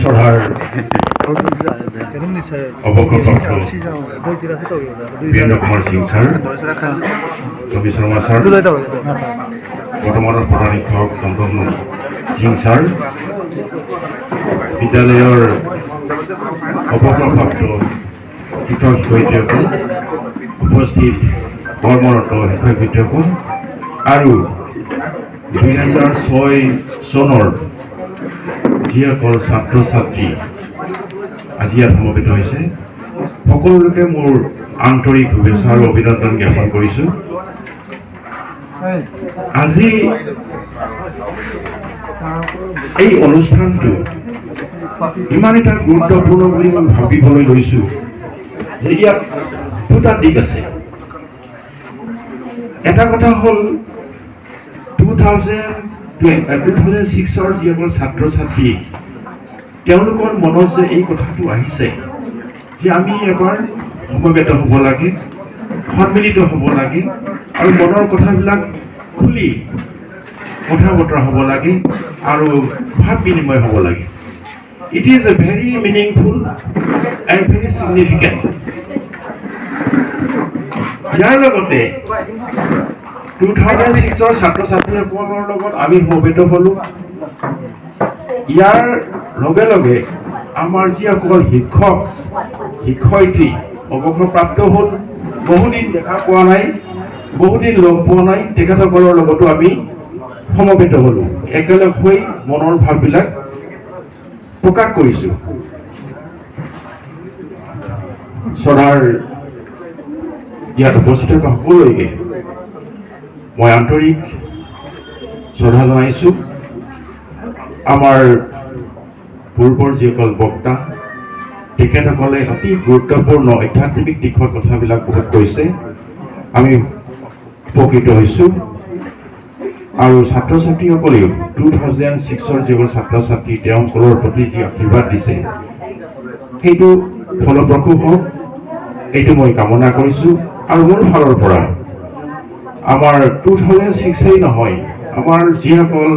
সভাৰ অবসৰপ্ৰাপ্ত Birendra Kumar Singh sir, Ravi Sharma sir, বৰ্তমানৰ প্ৰধান শিক্ষক দমদম সিং স্যাৰ, বিদ্যালয়ৰ অবসৰপ্ৰাপ্ত শিক্ষক শিক্ষয়িত্ৰীসকল, উপস্থিত কৰ্মৰত শিক্ষক শিক্ষয়িত্ৰীসকল আৰু 2006 চনৰ যিসকল ছাত্ৰ ছাত্ৰী আজি ইয়াত সমবেত হৈছে, সকলোকে মোৰ আন্তৰিক শুভেচ্ছা আৰু অভিনন্দন জ্ঞাপন কৰিছোঁ। আজি এই অনুষ্ঠানটো ইমান এটা গুৰুত্বপূৰ্ণ বুলি মই ভাবিবলৈ লৈছোঁ যে ইয়াত দুটা দিশ আছে। এটা কথা হ'ল 2006 যিসকল ছাত্ৰ ছাত্ৰী, তেওঁলোকৰ মনত যে এই কথাটো আহিছে যে আমি এবাৰ সমবেত হ'ব লাগে, সন্মিলিত হ'ব লাগে আৰু মনৰ কথাবিলাক খুলি কথা বতৰা হ'ব লাগে আৰু ভাৱ বিনিময় হ'ব লাগে। It is a very meaningful and very significant. ইয়াৰ লগতে 2006 ছাত্ৰ ছাত্ৰীসকলৰ লগত আমি সমবেত হ'লোঁ। ইয়াৰ লগে লগে আমাৰ যিসকল শিক্ষক শিক্ষয়িত্ৰী অৱসৰপ্ৰাপ্ত হ'ল, বহুদিন দেখা পোৱা নাই, বহুদিন লগ পোৱা নাই, তেখেতসকলৰ লগতো আমি সমবেত হ'লোঁ। একেলগ হৈ মনৰ ভাৱবিলাক প্ৰকাশ কৰিছোঁ। সদাৰ ইয়াত উপস্থিত থকা সকলোকে মই আন্তৰিক শ্ৰদ্ধা জনাইছোঁ। আমাৰ পূৰ্বৰ যিসকল বক্তা, তেখেতসকলে অতি গুৰুত্বপূৰ্ণ আধ্যাত্মিক দিশৰ কথাবিলাক বহুত কৈছে, আমি উপকৃত হৈছোঁ। আৰু ছাত্ৰ ছাত্ৰীসকলেও 2006 যিসকল ছাত্ৰ ছাত্ৰী, তেওঁলোকৰ প্ৰতি যি আশীৰ্বাদ দিছে সেইটো ফলপ্ৰসূ হওক, এইটো মই কামনা কৰিছোঁ। আৰু মোৰ ফালৰ পৰা আমাৰ 2006 নহয়, আমাৰ যিসকল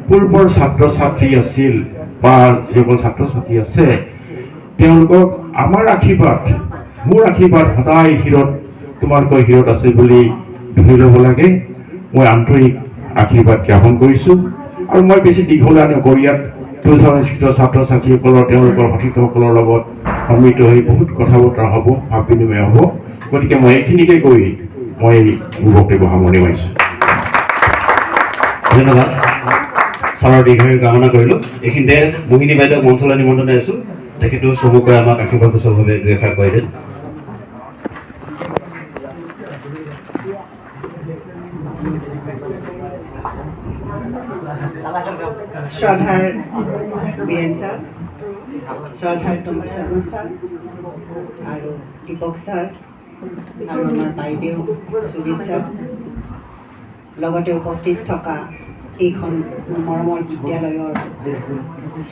পূৰ্বৰ ছাত্ৰ ছাত্ৰী আছিল বা যিসকল ছাত্ৰ ছাত্ৰী আছে, তেওঁলোকক আমাৰ আশীৰ্বাদ, মোৰ আশীৰ্বাদ সদায় শিৰত, তোমালোকৰ শিৰত আছে বুলি ধৰি ল'ব লাগে। মই আন্তৰিক আশীৰ্বাদ জ্ঞাপন কৰিছোঁ। আৰু মই বেছি দীঘলীয়া নকৰি ইয়াত 2006 ছাত্ৰ ছাত্ৰীসকলৰ তেওঁলোকৰ সতীৰ্থসকলৰ লগত সন্মিলিত হৈ বহুত কথা বতৰা হ'ব, ভাৱ বিনিময় হ'ব। গতিকে মই এইখিনিকে কৈ মই মোৰ বক্তব্য সামৰণি মাৰিছোঁ। ধন্যবাদ। ছাৰৰ দীৰ্ঘায়ু কামনা কৰিলোঁ। এইখিনিতে মোহিনী বাইদেউক মঞ্চলৈ নিমন্ত্ৰণ জনাইছোঁ। তেখেতেও চমুকৈ আমাক আশীৰ্বাদ সুচলভাৱে দুই এষাৰ কয় যেন। শ্ৰদ্ধাৰ বীৰেন ছাৰ, শ্ৰদ্ধাৰ টমি শৰ্মা ছাৰ আৰু দীপক ছাৰ আৰু আমাৰ বাইদেউ সুজিত ছাৰ, লগতে উপস্থিত থকা এইখন মৰমৰ বিদ্যালয়ৰ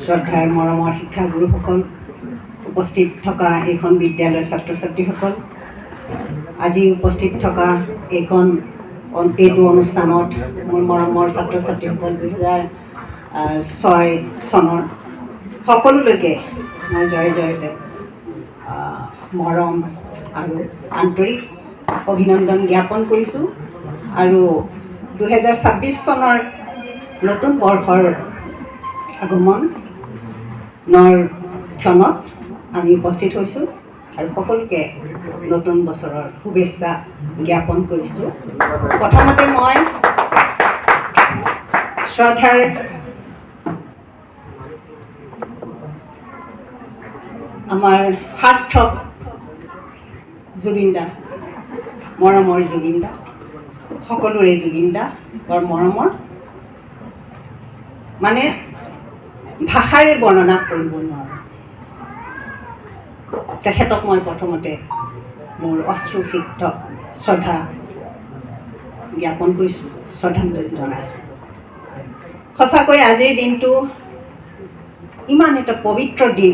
শ্ৰদ্ধাৰ মৰমৰ শিক্ষাগুৰুসকল, উপস্থিত থকা এইখন বিদ্যালয়ৰ ছাত্ৰ ছাত্ৰীসকল, আজি উপস্থিত থকা এইটো অনুষ্ঠানত মোৰ মৰমৰ ছাত্ৰ ছাত্ৰীসকল, 2006 চনৰ সকলোলৈকে মই জয় জয়তে মৰম আৰু আন্তৰিক অভিনন্দন জ্ঞাপন কৰিছোঁ। আৰু 2026 চনৰ নতুন বৰ্ষৰ আগমনৰ ক্ষণত আমি উপস্থিত হৈছোঁ আৰু সকলোকে নতুন বছৰৰ শুভেচ্ছা জ্ঞাপন কৰিছোঁ। প্ৰথমতে মই শ্ৰদ্ধাৰ আমাৰ সাৰ্থক জুবিন দা, মৰমৰ জুবিন দা, সকলোৰে জুবিন দা, বৰ মৰমৰ, মানে ভাষাৰে বৰ্ণনা কৰিব নোৱাৰোঁ। তেখেতক মই প্ৰথমতে মোৰ অশ্ৰুসিক্ত শ্ৰদ্ধা জ্ঞাপন কৰিছোঁ, শ্ৰদ্ধাঞ্জলি জনাইছোঁ। সঁচাকৈ আজিৰ দিনটো ইমান এটা পবিত্ৰ দিন,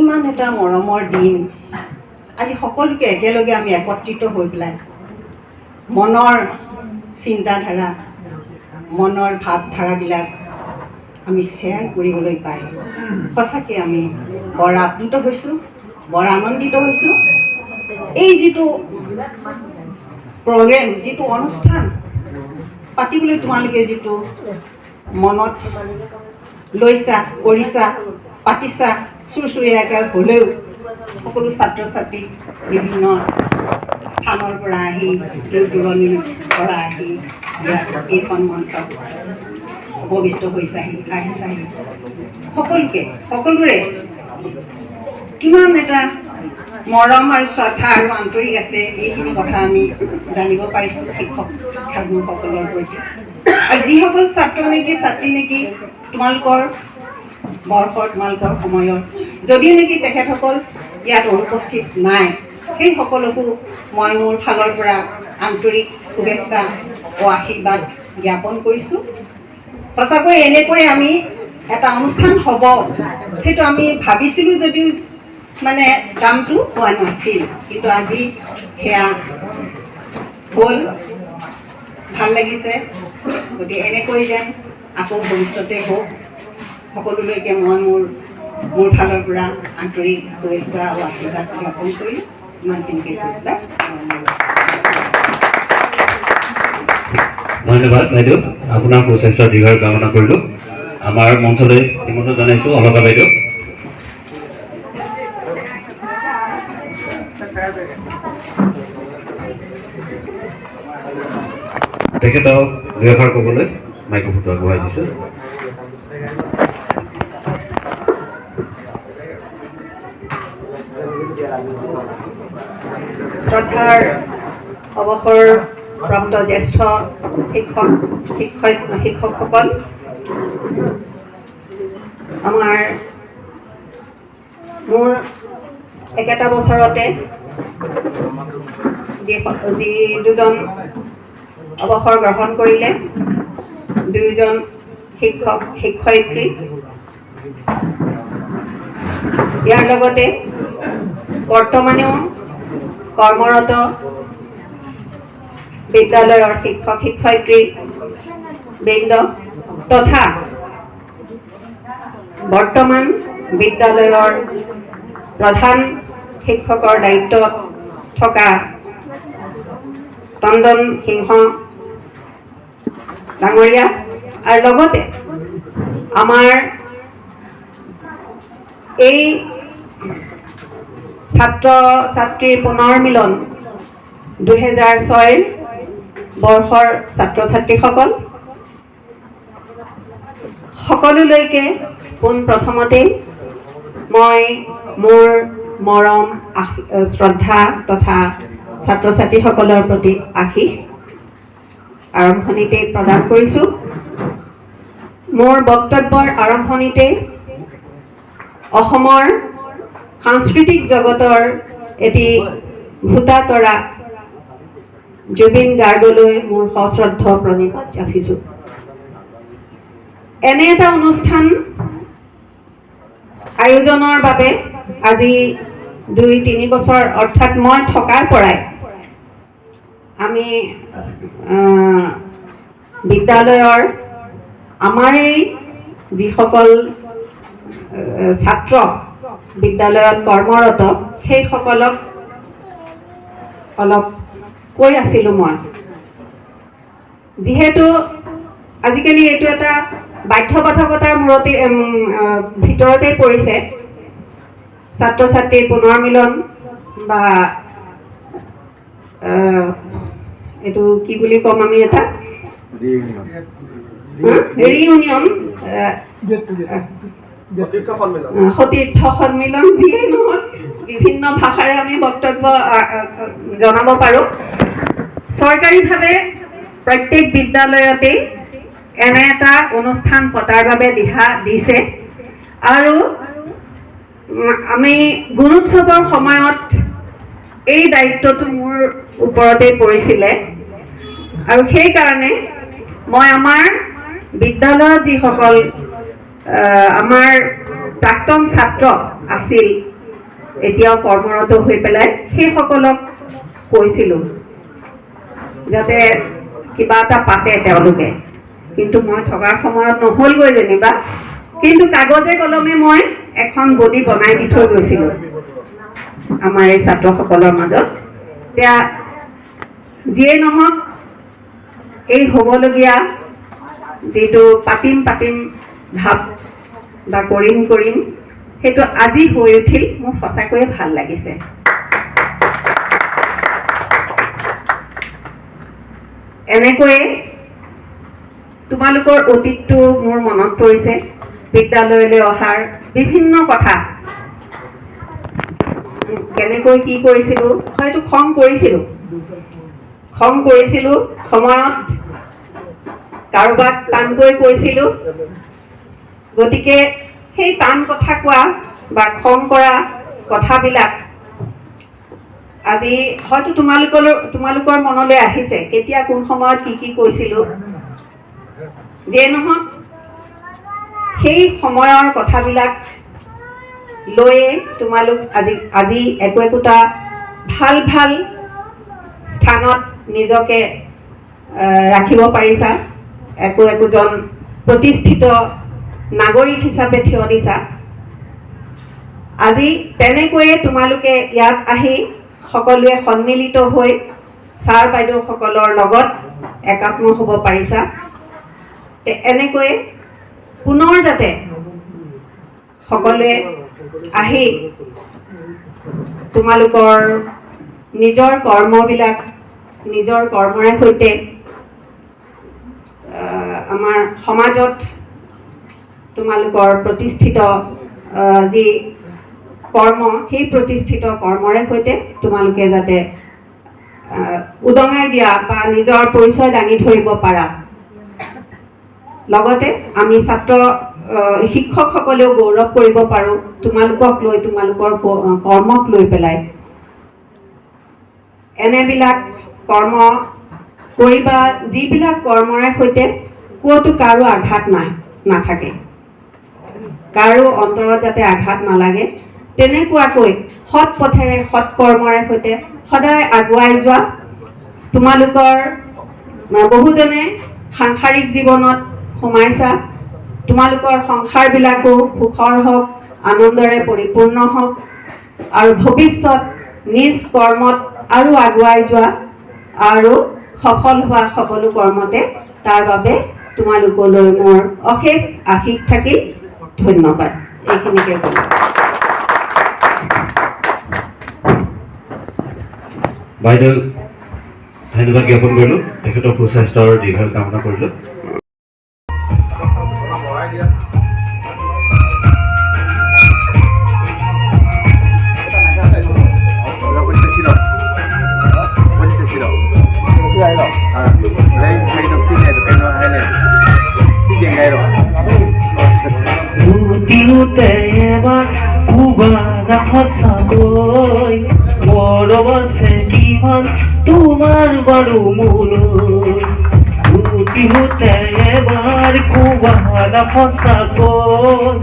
ইমান এটা মৰমৰ দিন। আজি সকলোকে একেলগে আমি একত্ৰিত হৈ পেলাই মনৰ চিন্তাধাৰা মনৰ ভাৱধাৰাবিলাক আমি শ্বেয়াৰ কৰিবলৈ পাই সঁচাকৈ আমি বৰ আপ্লুত হৈছোঁ, বৰ আনন্দিত হৈছোঁ। এই যিটো প্ৰগ্ৰেম, যিটো অনুষ্ঠান পাতিবলৈ তোমালোকে যিটো মনত লৈছা, কৰিছা, পাতিছা, চুৰচুৰীয়াকৈ হ'লেও সকলো ছাত্ৰ ছাত্ৰী বিভিন্ন স্থানৰ পৰা আহি, দূৰ দূৰণিৰ পৰা আহি ইয়াত এইখন মঞ্চত উপবিষ্ট হৈছাহি, আহিছাহি। সকলোৰে কিমান এটা মৰম আৰু শ্ৰদ্ধা আৰু আন্তৰিক আছে, এইখিনি কথা আমি জানিব পাৰিছোঁ শিক্ষাগুৰুসকলৰ প্ৰতি। আৰু যিসকল ছাত্ৰ নেকি ছাত্ৰী নেকি তোমালোকৰ বৰ্ষৰ, তোমালোকৰ সময়ত যদিও নেকি তেখেতসকল ইয়াত অনুপস্থিত নাই, সেই সকলকো মই মোৰ ফালৰ পৰা আন্তৰিক শুভেচ্ছা ও আশীৰ্বাদ জ্ঞাপন কৰিছোঁ। সঁচাকৈ এনেকৈ আমি এটা অনুষ্ঠান হ'ব সেইটো আমি ভাবিছিলোঁ যদিও মানে দামটো হোৱা নাছিল, কিন্তু আজি সেয়া হ'ল, ভাল লাগিছে। গতিকে এনেকৈ যেন আকৌ ভৱিষ্যতে হওক, সকলোলৈকে মই মোৰ ফালৰ পৰা আন্তৰিক শুভেচ্ছা আৰু আশীৰ্বাদ জ্ঞাপন কৰিলোঁ। ইমানখিনিকে কৈ পেলাই ধন্যবাদ বাইদেউ, আপোনাৰ সুস্বাস্থ্যৰ দীৰ্ঘায়ু কামনা কৰিলোঁ। আমাৰ মঞ্চলৈ নিমন্ত্ৰণ জনাইছোঁ অলকা বাইদেউ। তেখেতক দুই এষাৰ ক'বলৈ মাইক্ৰফোনটো আগবঢ়াই দিছোঁ। শ্ৰদ্ধাৰ অৱসৰপ্ৰাপ্ত জ্যেষ্ঠ শিক্ষকসকল, মোৰ একেটা বছৰতে যি দুজন অৱসৰ গ্ৰহণ কৰিলে, দুয়োজন শিক্ষক শিক্ষয়িত্ৰী, ইয়াৰ লগতে বৰ্তমানেও কৰ্মৰত বিদ্যালয়ৰ শিক্ষক শিক্ষয়িত্ৰী বৃন্দ তথা বৰ্তমান বিদ্যালয়ৰ প্ৰধান শিক্ষকৰ দায়িত্বত থকা টণ্ডন সিংহ ডাঙৰীয়া, আৰু লগতে আমাৰ এই ছাত্ৰ ছাত্ৰীৰ পুনৰ মিলন 2006 বৰ্ষৰ ছাত্ৰ ছাত্ৰীসকল, সকলোলৈকে পোনপ্ৰথমতেই মই মোৰ মৰম শ্ৰদ্ধা তথা ছাত্ৰ ছাত্ৰীসকলৰ প্ৰতি আশীষ আৰম্ভণিতে প্ৰদান কৰিছোঁ। মোৰ বক্তব্যৰ আৰম্ভণিতে অসমৰ সাংস্কৃতিক জগতৰ এটি ভূতাতৰা জুবিন গাৰ্গলৈ মোৰ সশ্ৰদ্ধ প্ৰণিপাত যাচিছোঁ। এনে এটা অনুষ্ঠান আয়োজনৰ বাবে আজি 2-3 বছৰ, অৰ্থাৎ মই থকাৰ পৰাই আমি বিদ্যালয়ৰ আমাৰেই যিসকল ছাত্ৰ বিদ্যালয়ত কৰ্মৰত সেইসকলক অলপ কৈ আছিলোঁ মই, যিহেতু আজিকালি এইটো এটা বাধ্যবাধকতাৰ ভিতৰতে পৰিছে, ছাত্ৰ ছাত্ৰীৰ পুনৰ মিলন বা এইটো কি বুলি ক'ম আমি, এটা ৰিইউনিয়ন, সতীৰ্থ সন্মিলন, যিয়েই নহওক বিভিন্ন ভাষাৰে আমি বক্তব্য জনাব পাৰোঁ। চৰকাৰীভাৱে প্ৰত্যেক বিদ্যালয়তেই এনে এটা অনুষ্ঠান পতাৰ বাবে দিহা দিছে, আৰু আমি গুণোৎসৱৰ সময়ত এই দায়িত্বটো মোৰ ওপৰতেই পৰিছিলে, আৰু সেইকাৰণে মই আমাৰ বিদ্যালয়ত যিসকল আমাৰ প্ৰাক্তন ছাত্ৰ আছিল, এতিয়াও কৰ্মৰত হৈ পেলাই, সেইসকলক কৈছিলোঁ যাতে কিবা এটা পাতে তেওঁলোকে, কিন্তু মই থকাৰ সময়ত নহ'লগৈ যেনিবা, কিন্তু কাগজে কলমে মই এখন বডি বনাই দি থৈ গৈছিলোঁ আমাৰ এই ছাত্ৰসকলৰ মাজত। এতিয়া যিয়ে নহওক, এই হ'বলগীয়া যিটো পাতিম ভাৱ বা কৰিম সেইটো আজি হৈ উঠিল, মোৰ সঁচাকৈয়ে ভাল লাগিছে। এনেকৈয়ে তোমালোকৰ অতীতটো মোৰ মনত পৰিছে, বিদ্যালয়লৈ অহাৰ বিভিন্ন কথা, কেনেকৈ কি কৰিছিলোঁ, হয়তো খং কৰিছিলোঁ সময়ত, কাৰোবাক টানকৈ কৈছিলোঁ। গতিকে সেই টান কথা কোৱা বা খং কৰা কথাবিলাক আজি হয়তো তোমালোকৰ মনলৈ আহিছে, কেতিয়া কোন সময়ত কি কৈছিলোঁ। যিয়ে নহওক, সেই সময়ৰ কথাবিলাক লৈয়ে তোমালোক আজি একোটা ভাল স্থানত নিজকে ৰাখিব পাৰিছা, একোজন প্ৰতিষ্ঠিত নাগৰিক হিচাপে থিয় দিছা। আজি তেনেকৈয়ে তোমালোকে ইয়াত আহি সকলোৱে সন্মিলিত হৈ ছাৰ বাইদেউসকলৰ লগত একাত্ম হ'ব পাৰিছা। এনেকৈয়ে পুনৰ যাতে সকলোৱে আহি তোমালোকৰ নিজৰ কৰ্মবিলাক নিজৰ কৰ্মৰে সৈতে আমাৰ সমাজত তোমালোকৰ প্ৰতিষ্ঠিত যি কৰ্ম, সেই প্ৰতিষ্ঠিত কৰ্মৰে সৈতে তোমালোকে যাতে উদঙাই দিয়া বা নিজৰ পৰিচয় দাঙি ধৰিব পাৰা। লগতে আমি শিক্ষকসকলেও গৌৰৱ কৰিব পাৰোঁ তোমালোকক লৈ, তোমালোকৰ কৰ্মক লৈ পেলাই। এনেবিলাক কৰ্ম কৰিবা যিবিলাক কৰ্মৰে সৈতে ক'তো কাৰো আঘাত নাথাকে, কাৰো অন্তৰত যাতে আঘাত নালাগে, তেনেকুৱাকৈ সৎ পথেৰে সৎ কৰ্মৰে সৈতে সদায় আগুৱাই যোৱা। তোমালোকৰ বহুজনে সাংসাৰিক জীৱনত সোমাইছা, তোমালোকৰ সংসাৰবিলাকো সুখৰ হওক, আনন্দৰে পৰিপূৰ্ণ হওক, আৰু ভৱিষ্যত নিজ কৰ্মত আৰু আগুৱাই যোৱা আৰু সফল হোৱা সকলো কৰ্মতে। তাৰ বাবে তোমালোকলৈ মোৰ অশেষ আশীষ থাকিল। ধন্যবাদ। এইখিনিকে ক'লোঁ। বাইদেউ ধন্যবাদ জ্ঞাপন কৰিলোঁ, তেখেতৰ সুস্বাস্থ্যৰ দীৰ্ঘায়ু কামনা কৰিলোঁ। এবাৰ কুবাৰা সঁচাকৈ মৰম আছে কিমান তোমাৰ বাৰু মোলৈ। উঠিতে এবাৰ কুবাৰা সঁচাকৈ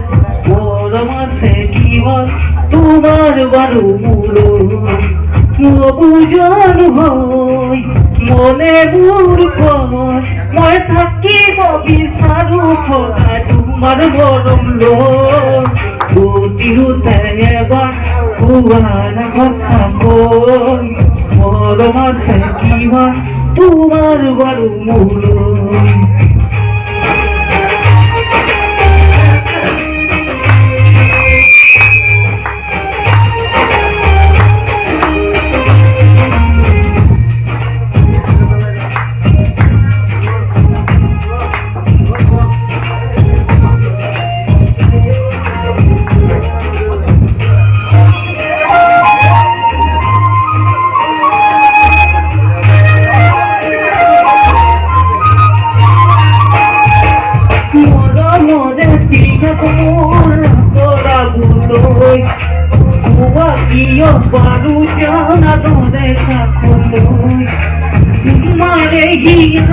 মৰম আছে কিমান তোমাৰ বাৰু মোলৈ। নবুজানো হয় মনে মোৰ কয়, মই থাকিব বিচাৰো সদায় তোমাৰ মৰম লৈ। উঠিতে এবাৰ কুবাৰা সঁচাকৈ মৰম আছে কিমান তোমাৰ বাৰু মোলৈ। বাৰু জানা দৰে কাখলৈ তোমাৰে হিয়া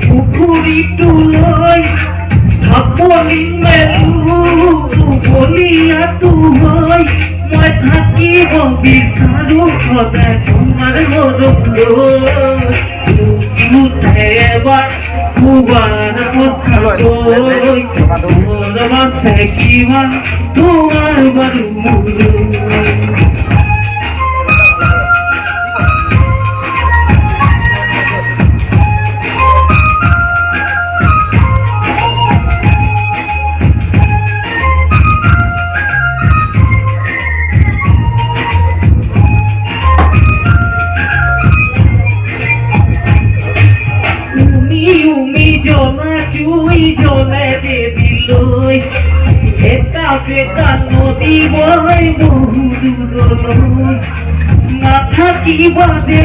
পুখুৰী তুলৈ আপনি মেলু বলিয়াতো হয়। মই থাকিব বিচাৰো সদায় তোমাৰ মৰম লৈ। এবাৰ কুবাৰ পছাকৈ মোৰ বাছে কিমান তোমাৰ বাৰু জলে দিলৈ এটা বেটা নদী বৈ বহু দূৰলৈ নাথাকিব দে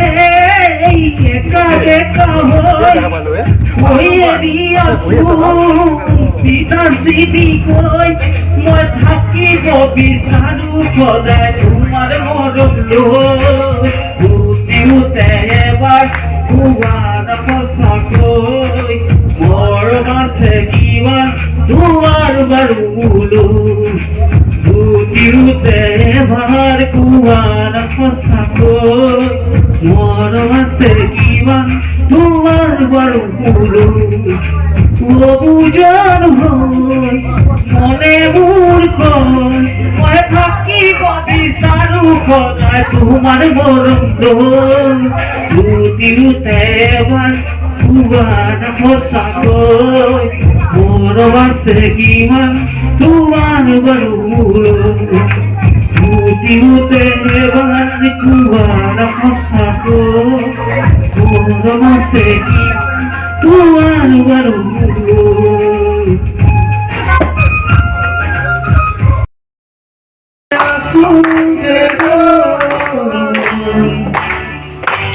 একা বেকা হৈ এৰি আছো চিধা চিধি কৈ মই থাকিব বিচাৰো সদায় তোমাৰ মৰম লৈ উঠিওতে এবাৰ কুৱাৰ সঁচাকৈ মোৰ বাছে কিমান তোমাৰ বাৰু উঠিওতে এবাৰ কুৱাৰ সঁচাকৈ মোৰ বাছে কিমান তোমাৰ বাৰু বুজন হৈ মনে মোৰ কয় মই থাকিব বিচাৰো সদায় তোমাৰ মৰম লৈ উঠিওতে এবাৰ কুৱাৰ সঁচাকৈ মোৰ বাছে কিমান তোমাৰ বাৰু উঠিওতে এবাৰ কুৱাৰ সঁচাকৈ মোৰ বাছে কিমান তোমাৰ বাৰু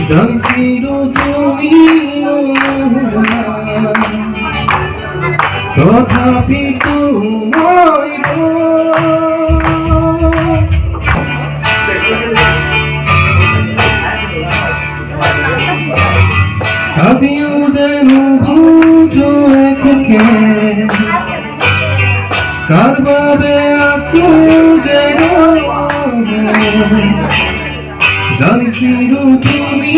জানিছিলো তুমি তথাপিতো মই আজিও যেনো বুঝো এককে কার বাবে আছো যেন জানিছিলো তুমি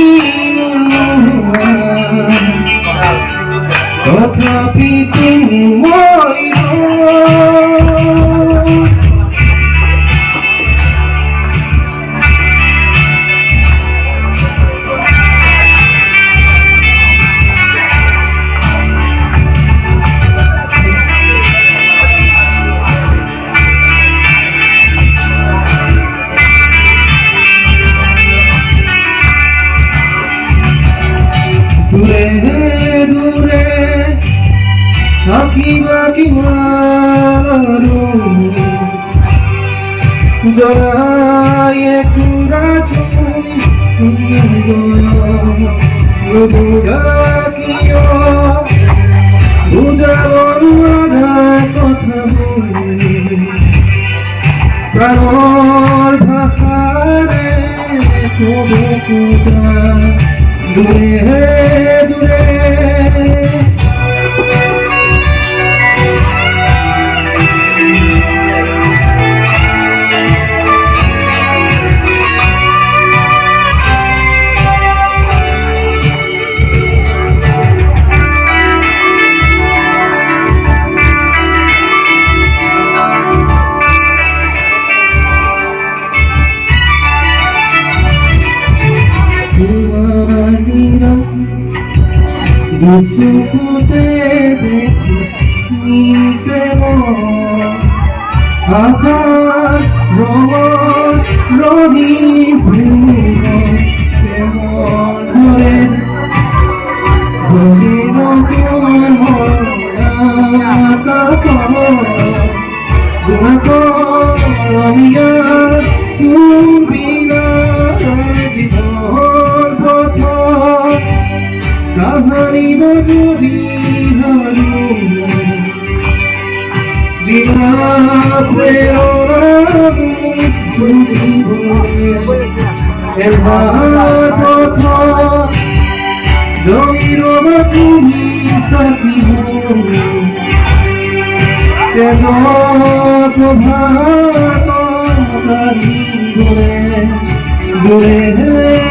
তথাপিতো মই দূরে দূরে থাকিবা কিমান জড়ায়ে কুৰা নুবুজা কিয় বুজাব নোৱাৰা কথাবোৰ প্ৰাণৰ ভাষাৰে ক'ব খোজা দূৰে দূৰে দুচকুতে দেখো নিতে আকাশ ৰঙৰ ৰঙীন প্ৰেমৰ ধৰে গভীৰ তোমাৰ ৰঙীয়া তোৰ বিনা জীৱন পথ কাহানিব যদি হাৰো বিনা প্ৰেৰণা এভাৰ পথ জমিৰ তুমি চাকি তেজৰ প্ৰভাত দূৰে দূৰে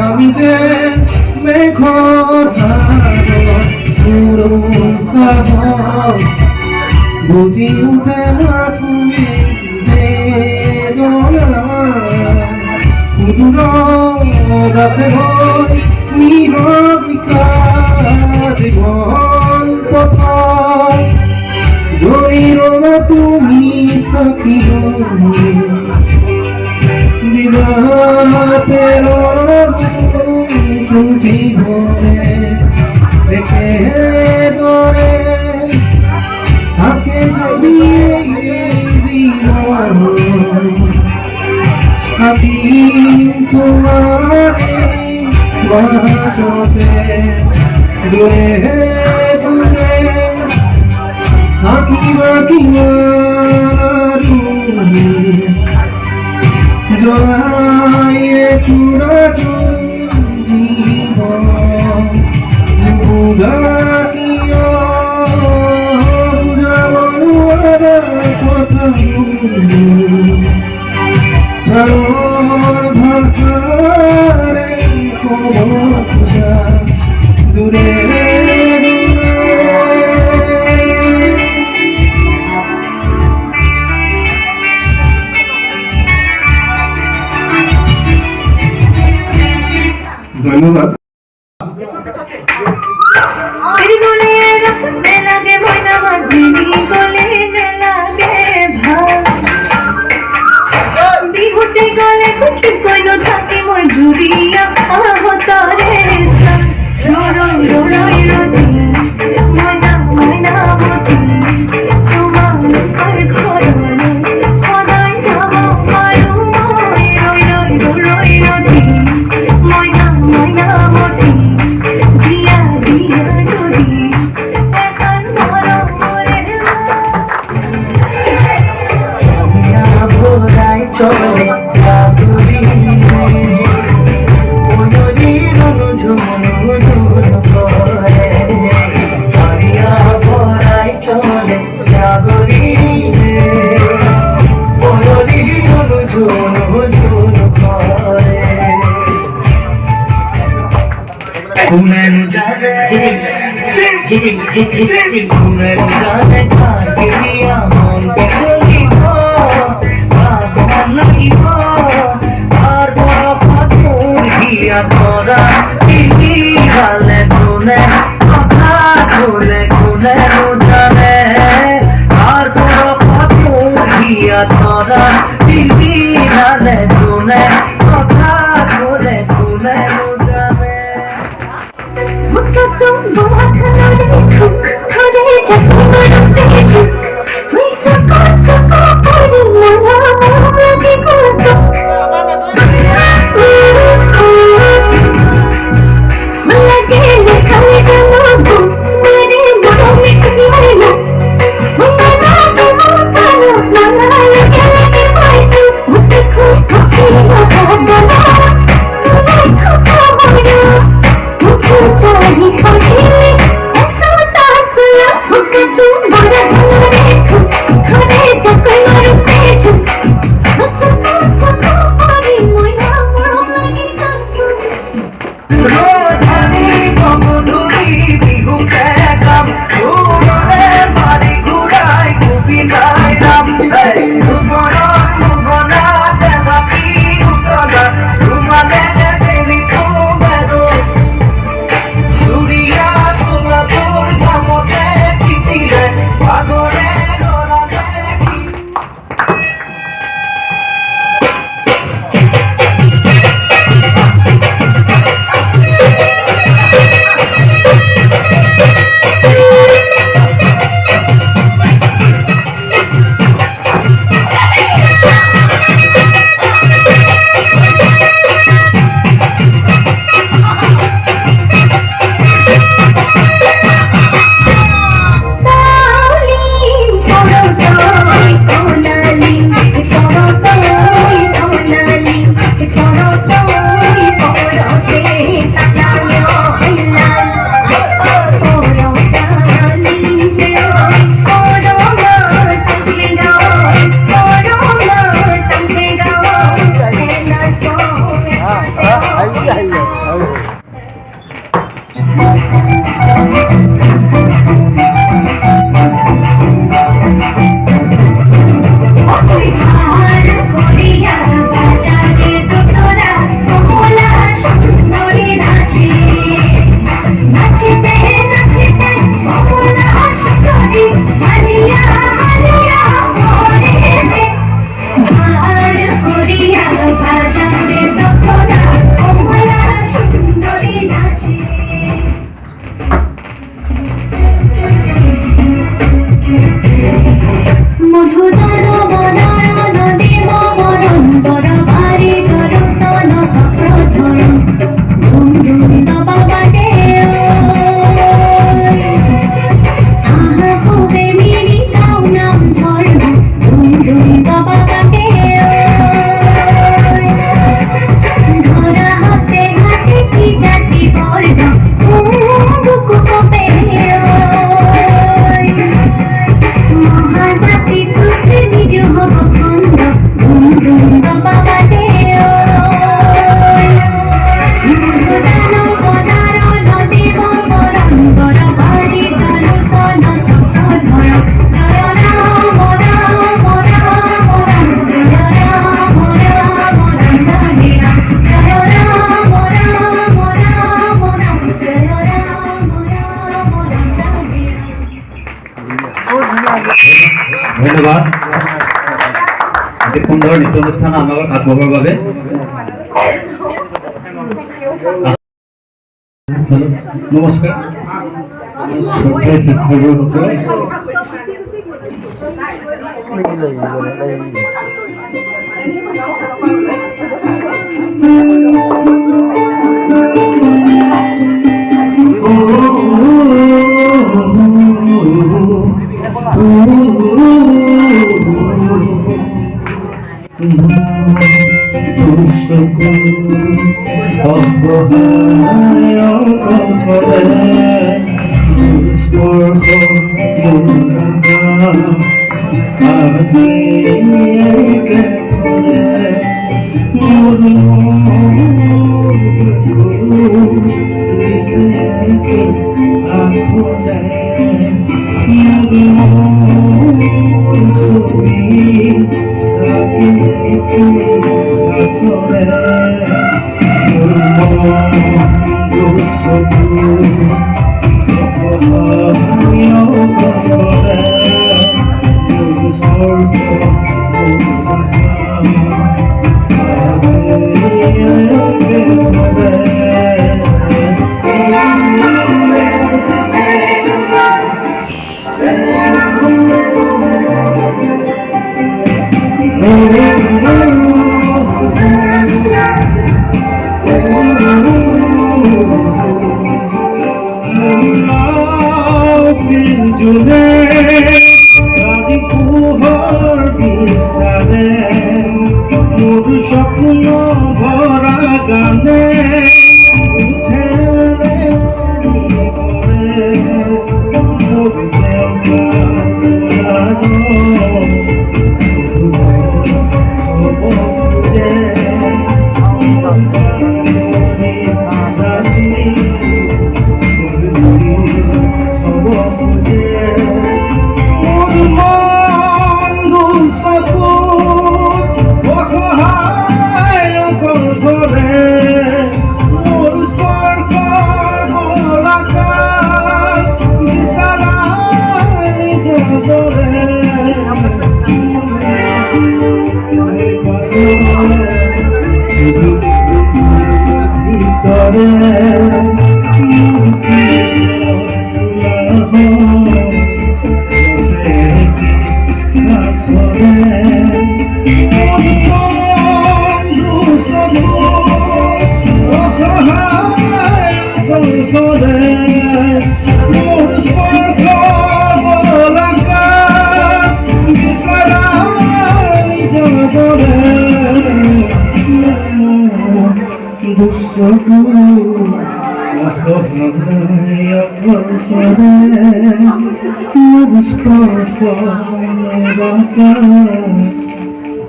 আমি যে বুঝি উঠে না তুমি গাছে ভয় জীবন কথা জড়ির না তুমি সখী দিবা জীবনে রেখে দরে থাকে যদি জীবন আমি তোমার বাঁচতে দূরে দূরে থাকিবা কিনারু জড়াইয়ে পুরা জীবন বুঝা কিয় বুঝাবার কথা ভাষারে খবর দূরে ধন্যবাদ। বিহুতে গলে কুঠি কইলো থাকি মই জুড়িয়া আহতরে রোরই রোরই রতি ময়না ময়না মতি তোমার আর ঘরলে সদাই যাব পারু মই রই রই রোরই রতি ময়না ময়না মতি দিয়া দিয়া যদি এখন মরম মরে ভোরাই চলে কাবুরি ময়ূরীর ঝুমুর করে মারিয়া ভোরাই চলে কাবুরি ময়ূরীর ঝুমুর করে ঘুমের জানে ঘুমের জানে কাকিয়া মন বিচলিত লাগিব আর বড় পাথর হিয়া তোরা কি গালে তুলে কথা খুলে খুলে জানে আর বড় পাথর হিয়া তোরা কি গালে তুলে কথা খুলে খুলে জানে মুক্ত তুম বহুত ধরে খুক ধরে জসি মরতে ঝুক ওই সকা করি মনা মোদি করতো লাগে খাই জানো ঘুম মেরে মনে করে না মনা তো মনা না লাগে পাই তো মুতে খুব খুব কথা বলা তুই খুব বড় মুখে তোরি খাই এসো তাসলা মুখে তুম বড় ধন্যবাদ অতি সুন্দৰ নৃত্য অনুষ্ঠান আমাৰ আগবঢ়োৱাৰ বাবে। নমস্কাৰ শ্ৰদ্ধেয় শিক্ষকসকল,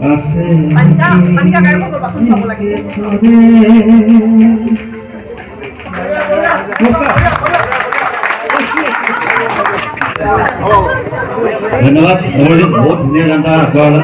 আছে ধন্যবাদ অমৰজিৎ, বহুত ধুনীয়া গান এটা গোৱা